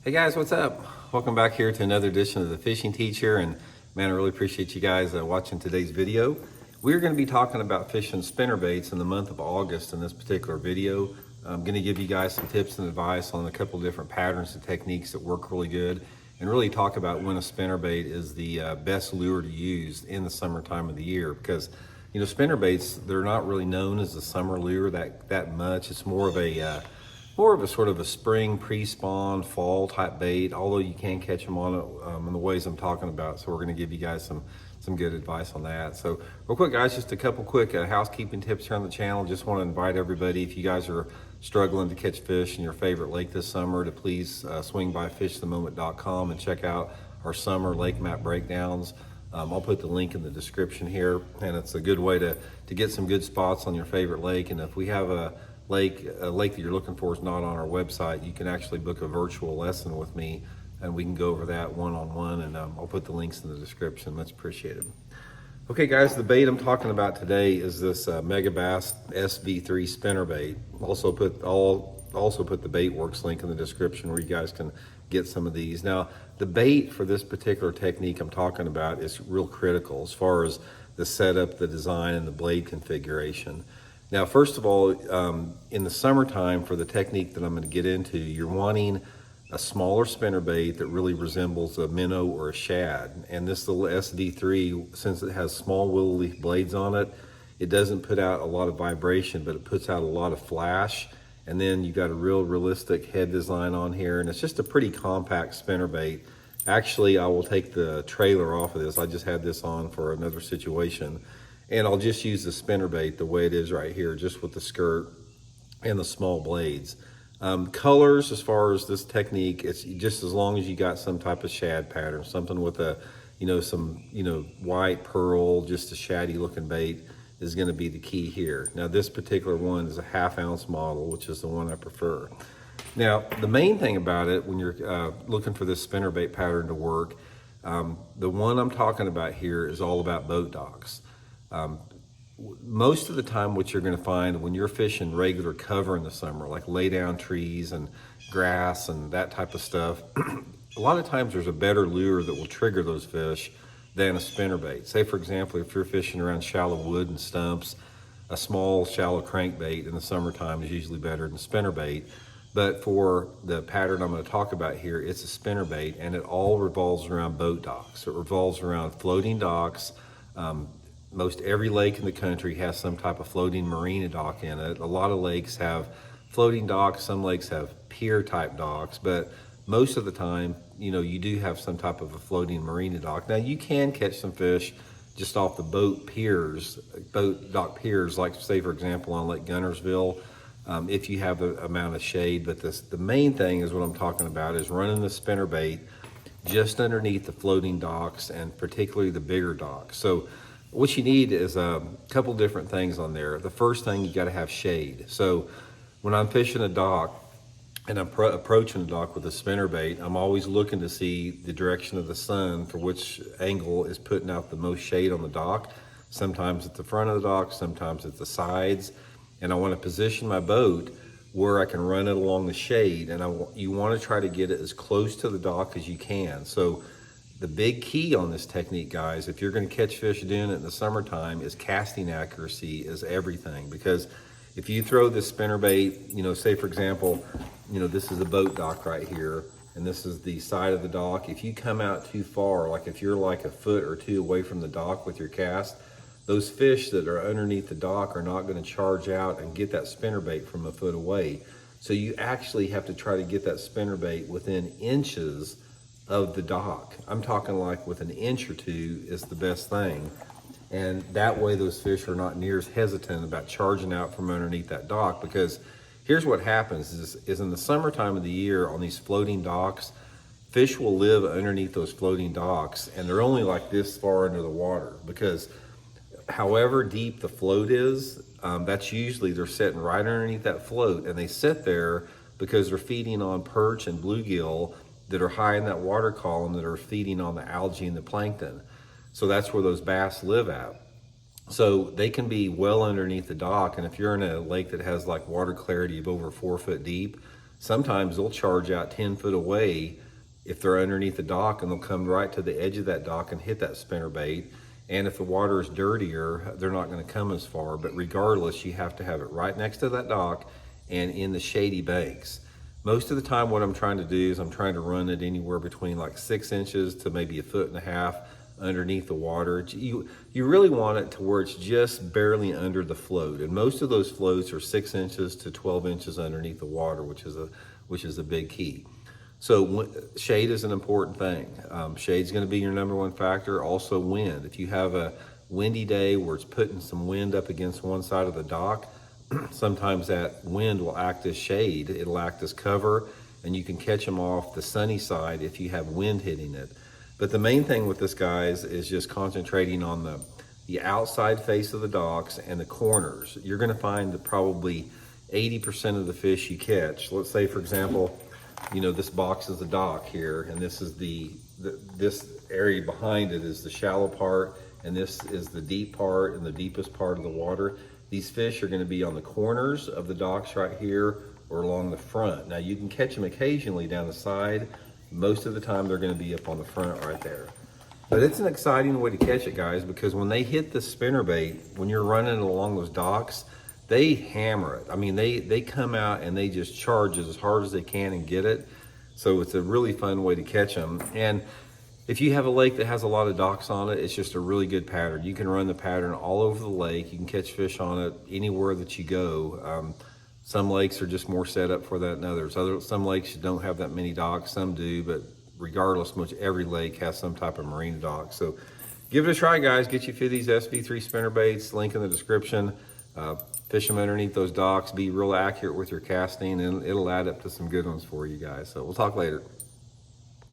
Hey guys, what's up? Welcome back here to another edition of the Fishing Teacher, and man, I really appreciate you guys watching today's video. We're going to be talking about fishing spinnerbaits in the month of August in this particular video. I'm going to give you guys some tips and advice on a couple different patterns and techniques that work really good, and really talk about when a spinnerbait is the best lure to use in the summertime of the year, because you know, spinnerbaits, they're not really known as a summer lure that much. It's more of a sort of a spring pre-spawn fall type bait, although you can catch them on it in the ways I'm talking about. So we're going to give you guys some good advice on that. So real quick guys, just a couple quick housekeeping tips here on the channel. Just want to invite everybody, if you guys are struggling to catch fish in your favorite lake this summer, to please swing by fishthemoment.com and check out our summer lake map breakdowns. I'll put the link in the description here, and it's a good way to get some good spots on your favorite lake. And if we have a lake that you're looking for is not on our website, you can actually book a virtual lesson with me, and we can go over that one-on-one, and I'll put the links in the description. Much appreciated. Okay guys, the bait I'm talking about today is this Mega Bass SV3 spinnerbait. Also put the Baitworks link in the description where you guys can get some of these. Now, the bait for this particular technique I'm talking about is real critical as far as the setup, the design, and the blade configuration. Now, first of all, in the summertime, for the technique that I'm going to get into, you're wanting a smaller spinnerbait that really resembles a minnow or a shad. And this little SV3, since it has small willow leaf blades on it, it doesn't put out a lot of vibration, but it puts out a lot of flash. And then you got a real realistic head design on here, and it's just a pretty compact spinnerbait. Actually, I will take the trailer off of this. I just had this on for another situation. And I'll just use the spinnerbait the way it is right here, just with the skirt and the small blades. Colors, as far as this technique, it's just as long as you got some type of shad pattern, something with a, some white pearl, just a shaddy looking bait is going to be the key here. Now, this particular one is a 1/2 ounce model, which is the one I prefer. Now, the main thing about it when you're looking for this spinnerbait pattern to work, the one I'm talking about here is all about boat docks. Most of the time what you're going to find when you're fishing regular cover in the summer, like lay down trees and grass and that type of stuff, a lot of times there's a better lure that will trigger those fish than a spinnerbait. Say for example, if you're fishing around shallow wood and stumps, a small shallow crankbait in the summertime is usually better than a spinnerbait. But for the pattern I'm going to talk about here, it's a spinnerbait, and it all revolves around boat docks. It revolves around floating docks. Most every lake in the country has some type of floating marina dock in it. A lot of lakes have floating docks, some lakes have pier type docks, but most of the time, you do have some type of a floating marina dock. Now, you can catch some fish just off the boat dock piers, like say for example on Lake Gunnersville, if you have an amount of shade. But the main thing is what I'm talking about is running the spinnerbait just underneath the floating docks, and particularly the bigger docks. So what you need is a couple different things on there. The first thing, you got to have shade. So when I'm fishing a dock and I'm approaching a dock with a spinnerbait, I'm always looking to see the direction of the sun for which angle is putting out the most shade on the dock. Sometimes at the front of the dock, sometimes at the sides. And I want to position my boat where I can run it along the shade. And you want to try to get it as close to the dock as you can. So the big key on this technique, guys, if you're going to catch fish doing it in the summertime, is casting accuracy is everything. Because if you throw this spinnerbait, say for example, this is a boat dock right here, and this is the side of the dock. If you come out too far, like if you're like a foot or two away from the dock with your cast, those fish that are underneath the dock are not going to charge out and get that spinnerbait from a foot away. So you actually have to try to get that spinnerbait within inches of the dock. I'm talking like with an inch or two is the best thing. And that way those fish are not near as hesitant about charging out from underneath that dock. Because here's what happens is in the summertime of the year on these floating docks, fish will live underneath those floating docks, and they're only like this far under the water, because however deep the float is, that's usually they're sitting right underneath that float, and they sit there because they're feeding on perch and bluegill that are high in that water column that are feeding on the algae and the plankton. So that's where those bass live at. So they can be well underneath the dock, and if you're in a lake that has like water clarity of over 4 foot deep, Sometimes they'll charge out 10 foot away if they're underneath the dock, and they'll come right to the edge of that dock and hit that spinnerbait. And if the water is dirtier, they're not going to come as far. But regardless, you have to have it right next to that dock and in the shady banks. Most of the time what I'm trying to do is I'm trying to run it anywhere between like 6 inches to maybe 1.5 feet underneath the water. You really want it to where it's just barely under the float. And most of those floats are 6 inches to 12 inches underneath the water, which is a big key. So shade is an important thing. Shade's going to be your #1 factor. Also wind. If you have a windy day where it's putting some wind up against one side of the dock, sometimes that wind will act as shade. It'll act as cover, and you can catch them off the sunny side if you have wind hitting it. But the main thing with this, guys, is just concentrating on the outside face of the docks and the corners. You're going to find that probably 80% of the fish you catch, let's say for example, you know, this box is the dock here, and this is this area behind it is the shallow part, and this is the deep part and the deepest part of the water. These fish are going to be on the corners of the docks right here or along the front. Now you can catch them occasionally down the side. Most of the time they're going to be up on the front right there. But it's an exciting way to catch it, guys, because when they hit the spinnerbait, when you're running along those docks, they hammer it. I mean, they come out and they just charge as hard as they can and get it. So it's a really fun way to catch them. And if you have a lake that has a lot of docks on it, it's just a really good pattern. You can run the pattern all over the lake. You can catch fish on it anywhere that you go. Some lakes are just more set up for that than others. Some lakes don't have that many docks, some do, but regardless, much every lake has some type of marina dock. So give it a try, guys. Get you a few of these SV3 spinnerbaits, link in the description. Fish them underneath those docks, be real accurate with your casting, and it'll add up to some good ones for you guys. So we'll talk later.